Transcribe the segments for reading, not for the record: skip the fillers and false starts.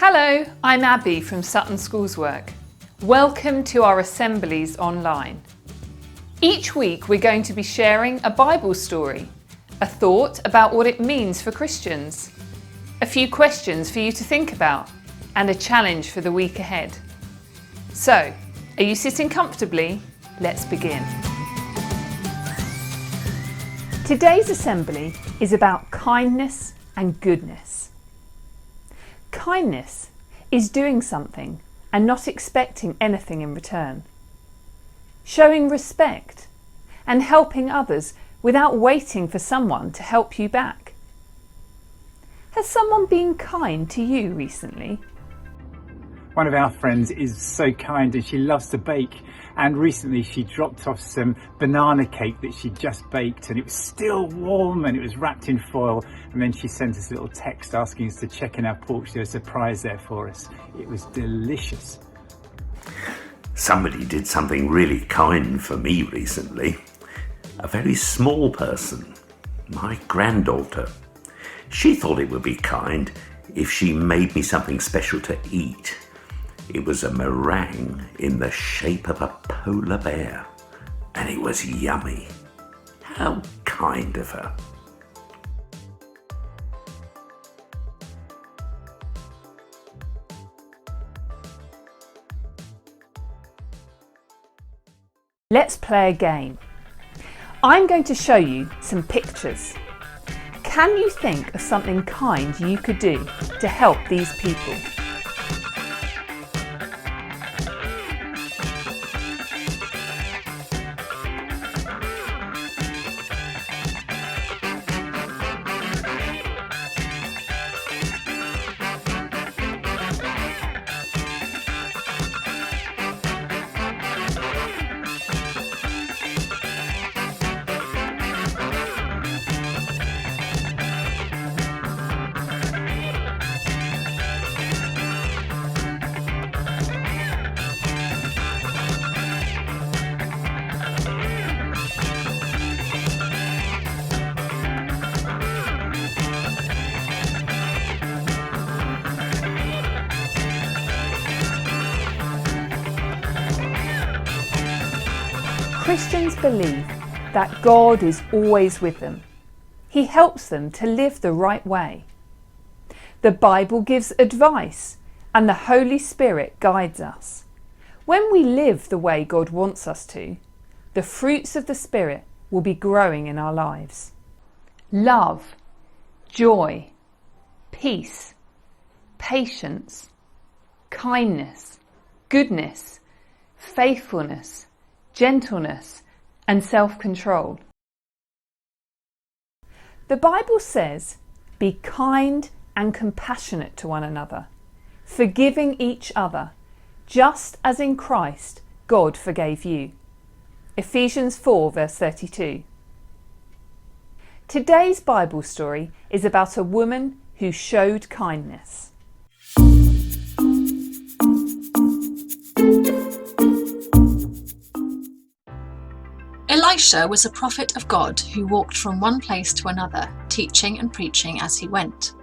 Hello, I'm Abby from Sutton Schoolswork. Welcome to our assemblies online. Each week we're going to be sharing a Bible story, a thought about what it means for Christians, a few questions for you to think about, and a challenge for the week ahead. So, are you sitting comfortably? Let's begin. Today's assembly is about kindness and goodness. Kindness is doing something and not expecting anything in return. Showing respect and helping others without waiting for someone to help you back. Has someone been kind to you recently? One of our friends is so kind and she loves to bake, and recently she dropped off some banana cake that she'd just baked and it was still warm and it was wrapped in foil, and then she sent us a little text asking us to check in our porch. There was a surprise there for us. It was delicious. Somebody did something really kind for me recently. A very small person, my granddaughter. She thought it would be kind if she made me something special to eat. It was a meringue in the shape of a polar bear, and it was yummy. How kind of her. Let's play a game. I'm going to show you some pictures. Can you think of something kind you could do to help these people? Christians believe that God is always with them. He helps them to live the right way. The Bible gives advice and the Holy Spirit guides us. When we live the way God wants us to, the fruits of the Spirit will be growing in our lives. Love, joy, peace, patience, kindness, goodness, faithfulness, gentleness and self-control. The Bible says, be kind and compassionate to one another, forgiving each other, just as in Christ God forgave you. Ephesians 4 verse 32. Today's Bible story is about a woman who showed kindness. Elisha was a prophet of God who walked from one place to another, teaching and preaching as he went.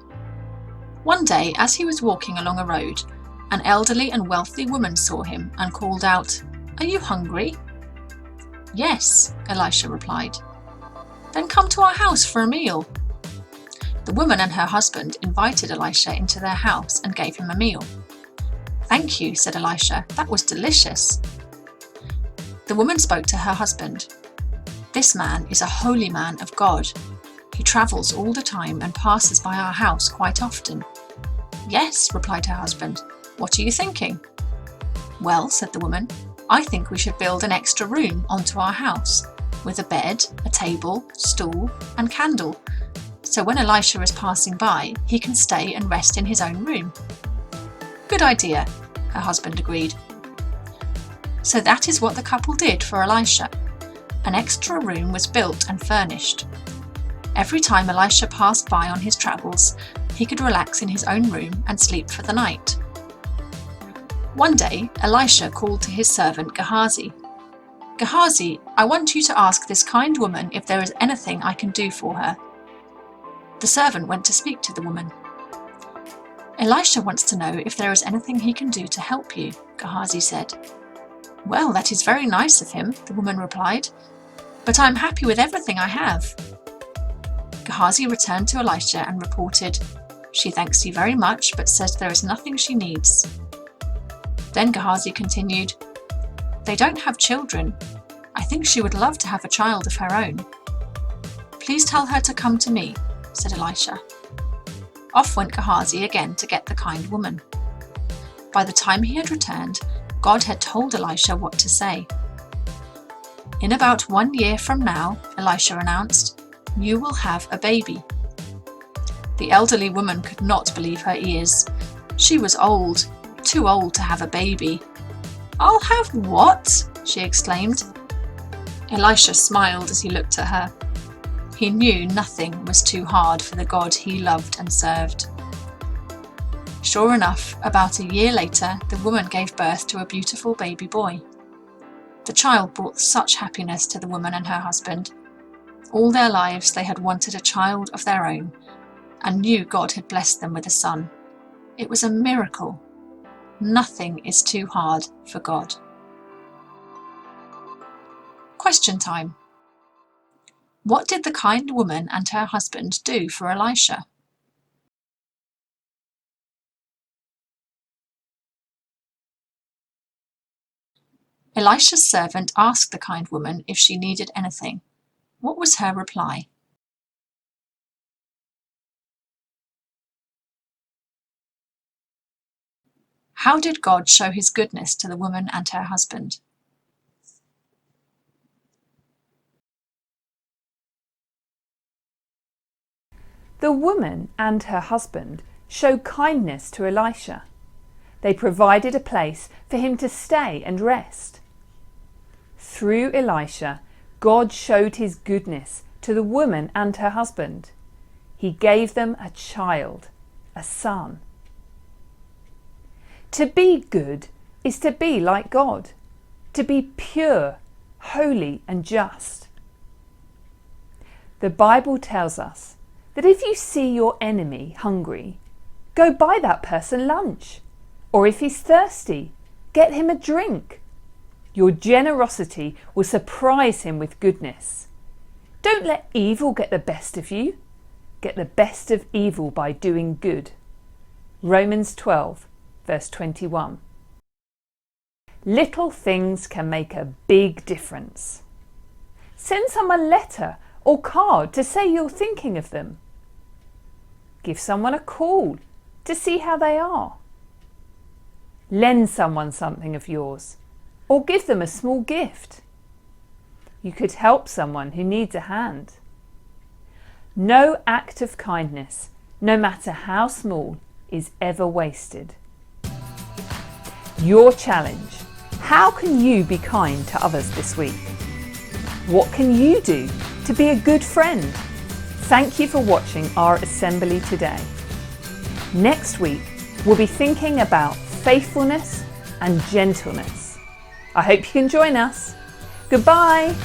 One day, as he was walking along a road, an elderly and wealthy woman saw him and called out, "Are you hungry?" "Yes," Elisha replied. "Then come to our house for a meal." The woman and her husband invited Elisha into their house and gave him a meal. "Thank you," said Elisha. "That was delicious." The woman spoke to her husband. "This man is a holy man of God. He travels all the time and passes by our house quite often." "Yes," replied her husband. "What are you thinking?" "Well," said the woman, "I think we should build an extra room onto our house, with a bed, a table, stool, and candle. So when Elisha is passing by, he can stay and rest in his own room." "Good idea," her husband agreed. So that is what the couple did for Elisha. An extra room was built and furnished. Every time Elisha passed by on his travels, he could relax in his own room and sleep for the night. One day, Elisha called to his servant Gehazi. "Gehazi, I want you to ask this kind woman if there is anything I can do for her." The servant went to speak to the woman. Elisha wants to know if there is anything he can do to help you, Gehazi said. Well, that is very nice of him, the woman replied, but I am happy with everything I have. Gehazi returned to Elisha and reported, She thanks you very much, but says there is nothing she needs. Then Gehazi continued, They don't have children. I think she would love to have a child of her own. Please tell her to come to me, said Elisha. Off went Gehazi again to get the kind woman. By the time he had returned, God had told Elisha what to say. In about 1 year from now, Elisha announced, you will have a baby. The elderly woman could not believe her ears. She was old, too old to have a baby. I'll have what? She exclaimed. Elisha smiled as he looked at her. He knew nothing was too hard for the God he loved and served. Sure enough, about a year later, the woman gave birth to a beautiful baby boy. The child brought such happiness to the woman and her husband. All their lives they had wanted a child of their own, and knew God had blessed them with a son. It was a miracle. Nothing is too hard for God. Question time. What did the kind woman and her husband do for Elisha? Elisha's servant asked the kind woman if she needed anything. What was her reply? How did God show his goodness to the woman and her husband? The woman and her husband showed kindness to Elisha. They provided a place for him to stay and rest. Through Elisha, God showed his goodness to the woman and her husband. He gave them a child, a son. To be good is to be like God, to be pure, holy and just. The Bible tells us that if you see your enemy hungry, go buy that person lunch. Or if he's thirsty, get him a drink. Your generosity will surprise him with goodness. Don't let evil get the best of you. Get the best of evil by doing good. Romans 12, verse 21. Little things can make a big difference. Send someone a letter or card to say you're thinking of them. Give someone a call to see how they are. Lend someone something of yours or give them a small gift. You could help someone who needs a hand. No act of kindness, no matter how small, is ever wasted. Your challenge. How can you be kind to others this week? What can you do to be a good friend? Thank you for watching our assembly today. Next week, we'll be thinking about faithfulness and gentleness. I hope you can join us. Goodbye.